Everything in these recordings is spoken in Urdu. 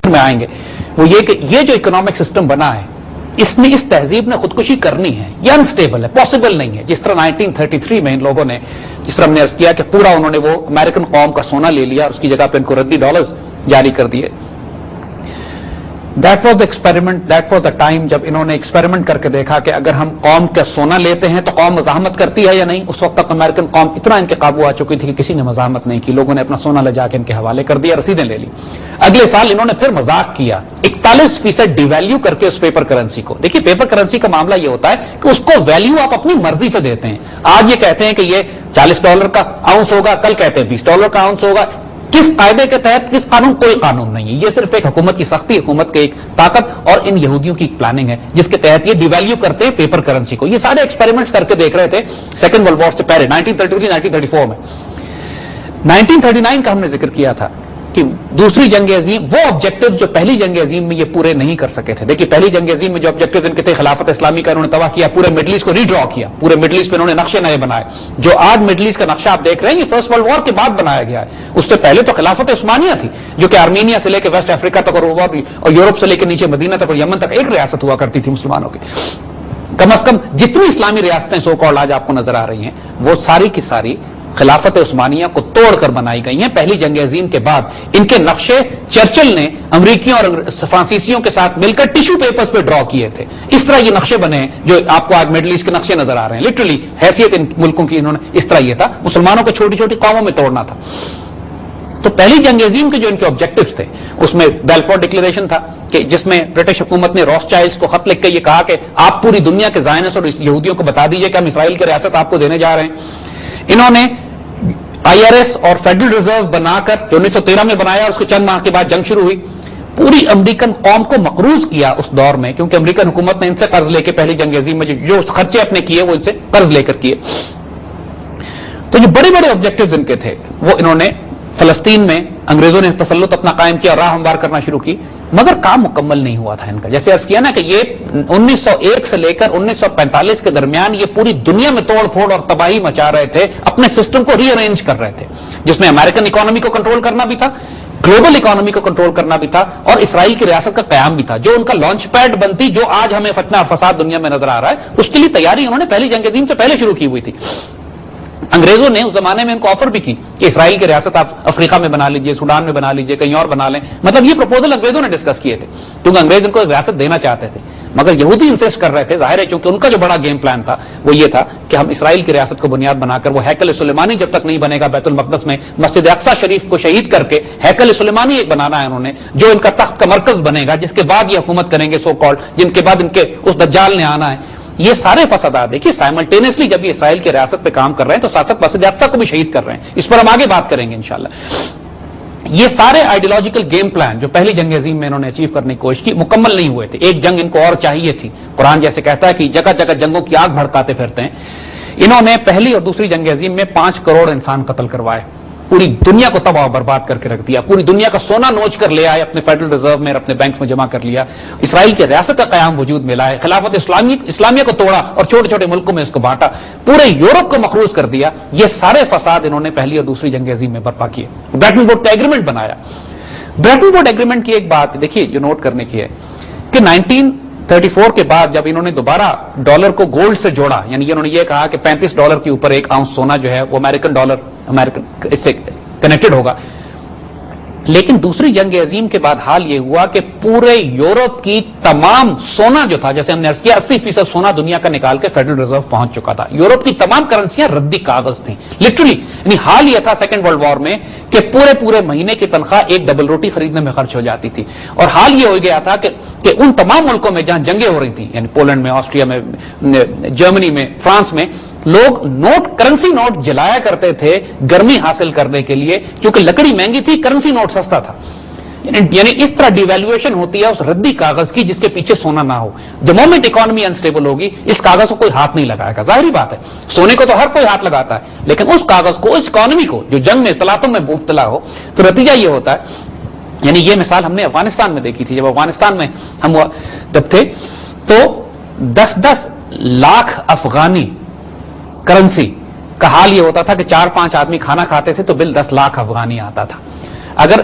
میں آئیں گے وہ یہ کہ یہ جو اکنامک سسٹم بنا ہے اس نے اس تہذیب نے خودکشی کرنی ہے، یہ انسٹیبل ہے، پاسبل نہیں ہے. جس طرح 1933 میں ان لوگوں نے، جس طرح ہم نے عرض کیا کہ پورا انہوں نے وہ امریکن قوم کا سونا لے لیا اور اس کی جگہ پہ ان کو ردی ڈالرز جاری کر دیے. That was the experiment, that was the time جب انہوں نے ایکسپیریمنٹ کر کے دیکھا کہ اگر ہم قوم کا سونا لیتے ہیں تو قوم مزاحمت کرتی ہے یا نہیں. اس وقت تک امریکن قوم اتنا ان کے قابو آ چکی تھی کہ کسی نے مزاحمت نہیں کی، لوگوں نے اپنا سونا لے جا کے ان کے حوالے کر دیا، رسیدیں لے لی. اگلے سال انہوں نے پھر مذاق کیا، 41% ڈی ویلیو کر کے اس پیپر کرنسی کو. دیکھیے پیپر کرنسی کا معاملہ یہ ہوتا ہے کہ اس کو ویلیو آپ اپنی مرضی سے دیتے ہیں. آج یہ کہتے ہیں کہ یہ $40 کا آؤنس ہوگا، کل کہتے ہیں $20 کا آؤنس ہوگا. کس قاعدے کے تحت، کس قانون؟ کوئی قانون نہیں ہے. یہ صرف ایک حکومت کی سختی، حکومت کی ایک طاقت اور ان یہودیوں کی پلاننگ ہے جس کے تحت یہ ڈیویلیو کرتے ہیں پیپر کرنسی کو. یہ سارے ایکسپیریمنٹس کر کے دیکھ رہے تھے سیکنڈ ورلڈ وار سے پہلے 1933 1934 میں. 1939 کا ہم نے ذکر کیا تھا کہ دوسری جنگ عظیم، وہ آبجیکٹیوز جو پہلی جنگ عظیم میں یہ پورے نہیں کر سکے تھے. دیکھیے پہلی جنگ عظیم میں جو آبجیکٹیو ان کے تھے، خلافت اسلامی کا انہوں نے تباہ کیا، پورے مڈل ایسٹ کو ری ڈرا کیا، پورے مڈل ایسٹ پہ انہوں نے نقشے نئے بنائے. جو آج مڈل ایسٹ کا نقشہ آپ دیکھ رہے ہیں یہ فرسٹ ورلڈ وار کے بعد بنایا گیا ہے. اس سے پہلے تو خلافت عثمانیہ تھی جو کہ آرمینیا سے لے کے ویسٹ افریقہ تک اور یورپ سے لے کے نیچے مدینہ تک اور یمن تک ایک ریاست ہوا کرتی تھی مسلمانوں کی. کم از کم جتنی اسلامی ریاستیں سو کالڈ آج آپ کو نظر آ رہی ہیں وہ ساری کی ساری خلافت عثمانیہ کو توڑ کر بنائی گئی ہیں پہلی جنگ عظیم کے بعد. ان کے نقشے چرچل نے امریکیوں اور فرانسیسیوں کے ساتھ مل کر ٹیشو پیپرز پہ ڈرا کیے تھے. اس طرح یہ نقشے بنے ہیں جو آپ کو آج مڈل ایسٹ کے نقشے نظر آ رہے ہیں. لٹرلی حیثیت ان ملکوں کی انہوں نے اس طرح یہ تھا، مسلمانوں کو چھوٹی چھوٹی قوموں میں توڑنا تھا. تو پہلی جنگ عظیم کے جو ان کے آبجیکٹیوز تھے اس میں بیلفور ڈکلیریشن تھا کہ جس میں برٹش حکومت نے روس چائلڈز کو خط لکھ کے یہ کہا کہ آپ پوری دنیا کے زائنس اور یہودیوں کو بتا دیجئے کہ ہم اسرائیل کی ریاست آپ کو دینے جا رہے ہیں. انہوں نے IRS اور فیڈرل ریزرو بنا کر جو 1913 میں بنایا اور اس کے چند ماہ کے بعد جنگ شروع ہوئی، پوری امریکن قوم کو مقروض کیا اس دور میں، کیونکہ امریکن حکومت نے ان سے قرض لے کے پہلی جنگ عظیم میں جو خرچے اپنے کیے وہ ان سے قرض لے کر کیے. تو جو بڑے بڑے آبجیکٹیوز ان کے تھے وہ انہوں نے فلسطین میں انگریزوں نے تسلط اپنا قائم کیا اور راہ ہموار کرنا شروع کی، مگر کام مکمل نہیں ہوا تھا ان کا. جیسے عرض کیا نا کہ یہ 1901 سے لے کر 1945 کے درمیان یہ پوری دنیا میں توڑ پھوڑ اور تباہی مچا رہے تھے، اپنے سسٹم کو ری ارینج کر رہے تھے جس میں امریکن اکانومی کو کنٹرول کرنا بھی تھا، گلوبل اکانومی کو کنٹرول کرنا بھی تھا اور اسرائیل کی ریاست کا قیام بھی تھا جو ان کا لانچ پیڈ بنتی، جو آج ہمیں فتنہ اور فساد دنیا میں نظر آ رہا ہے. اس کے لیے تیاری انہوں نے پہلی جنگ عظیم سے پہلے شروع کی ہوئی تھی. انگریزوں نے اس زمانے میں ان کو آفر بھی کی کہ اسرائیل کی ریاست آپ افریقہ میں بنا لیجئے، سوڈان میں بنا لیجئے، کہیں اور بنا لیں. مطلب یہ پروپوزل انگریزوں نے ڈسکس کیے تھے کیونکہ انگریز ان کو ایک ریاست دینا چاہتے تھے، مگر یہودی انسسٹ کر رہے تھے. ظاہر ہے کیونکہ ان کا جو بڑا گیم پلان تھا وہ یہ تھا کہ ہم اسرائیل کی ریاست کو بنیاد بنا کر وہ ہیکل سلیمانی جب تک نہیں بنے گا بیت المقدس میں مسجد اقصی شریف کو شہید کر کے ہیکل سلیمانی ایک بنانا ہے انہوں نے جو ان کا تخت کا مرکز بنے گا، جس کے بعد یہ حکومت کریں گے سو کالڈ، جن کے بعد ان کے اس دجال نے آنا ہے. یہ سارے فسادات دیکھیے سائملٹینیسلی جب یہ اسرائیل کی ریاست پہ کام کر رہے ہیں تو ساتھ ساتھ مسجد اقصی کو بھی شہید کر رہے ہیں. اس پر ہم آگے بات کریں گے انشاءاللہ. یہ سارے آئیڈیالوجیکل گیم پلان جو پہلی جنگ عظیم میں انہوں نے اچیو کرنے کی کوشش کی مکمل نہیں ہوئے تھے. ایک جنگ ان کو اور چاہیے تھی. قرآن جیسے کہتا ہے کہ جگہ جگہ جنگوں کی آگ بھڑکاتے پھرتے ہیں. انہوں نے پہلی اور دوسری جنگ عظیم میں 5 کروڑ انسان قتل کروائے، پوری دنیا کو تباہ و برباد کر کے رکھ دیا، پوری دنیا کا سونا نوچ کر لے آئے، اپنے فیڈرل ریزرو میں اور اپنے بینکس میں جمع کر لیا، اسرائیل کی ریاست کا قیام وجود میں لائے، خلافت اسلامیہ کو توڑا اور چھوٹے چھوٹے ملکوں میں اس کو بانٹا، پورے یورپ کو مقروض کر دیا. یہ سارے فساد انہوں نے پہلی اور دوسری جنگ عظیم میں برپا کیے. برٹن ووڈ کا ایگریمنٹ بنایا. برٹن ووڈ ایگریمنٹ کی ایک بات دیکھیے جو نوٹ کرنے کی ہے کہ 1934 کے بعد جب انہوں نے دوبارہ ڈالر کو گولڈ سے جوڑا، یعنی انہوں نے یہ کہا کہ $35 کے اوپر 1 اونس سونا جو ہے وہ امریکن ڈالر اس سے کنیکٹڈ ہوگا. لیکن دوسری جنگ عظیم کے بعد حال یہ ہوا کہ پورے یورپ کی تمام سونا جو تھا، جیسے ہم نے عرض کیا 80% سونا دنیا کا نکال کے فیڈرل ریزرو پہنچ چکا تھا. یورپ کی تمام کرنسیاں ردی کاغذ تھیں لٹرلی. یعنی حال یہ تھا سیکنڈ ورلڈ وار میں کہ پورے مہینے کی تنخواہ ایک ڈبل روٹی خریدنے میں خرچ ہو جاتی تھی. اور حال یہ ہو گیا تھا کہ ان تمام ملکوں میں جہاں جنگیں ہو رہی تھیں، یعنی پولینڈ میں، آسٹریا میں، جرمنی میں، فرانس میں، لوگ کرنسی نوٹ جلایا کرتے تھے گرمی حاصل کرنے کے لیے، کیونکہ لکڑی مہنگی تھی، کرنسی نوٹ سستا تھا. یعنی اس طرح ڈیویلویشن ہوتی ہے اس ردی کاغذ کی جس کے پیچھے سونا نہ ہو. دی مومنٹ اکانومی انسٹیبل ہوگی اس کاغذ کو کوئی ہاتھ نہیں لگائے گا. ظاہری بات ہے سونے کو تو ہر کوئی ہاتھ لگاتا ہے، لیکن اس کاغذ کو، اس اکانومی کو جو جنگ میں تلاطم میں مبتلا ہو تو نتیجہ یہ ہوتا ہے. یعنی یہ مثال ہم نے افغانستان میں دیکھی تھی. جب افغانستان میں ہم جب تھے تو 10-10 لاکھ افغانی کرنسی کا حال یہ ہوتا تھا کہ 4-5 آدمی کھانا کھاتے تھے تو بل 10 لاکھ افغانی آتا تھا. اگر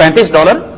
$35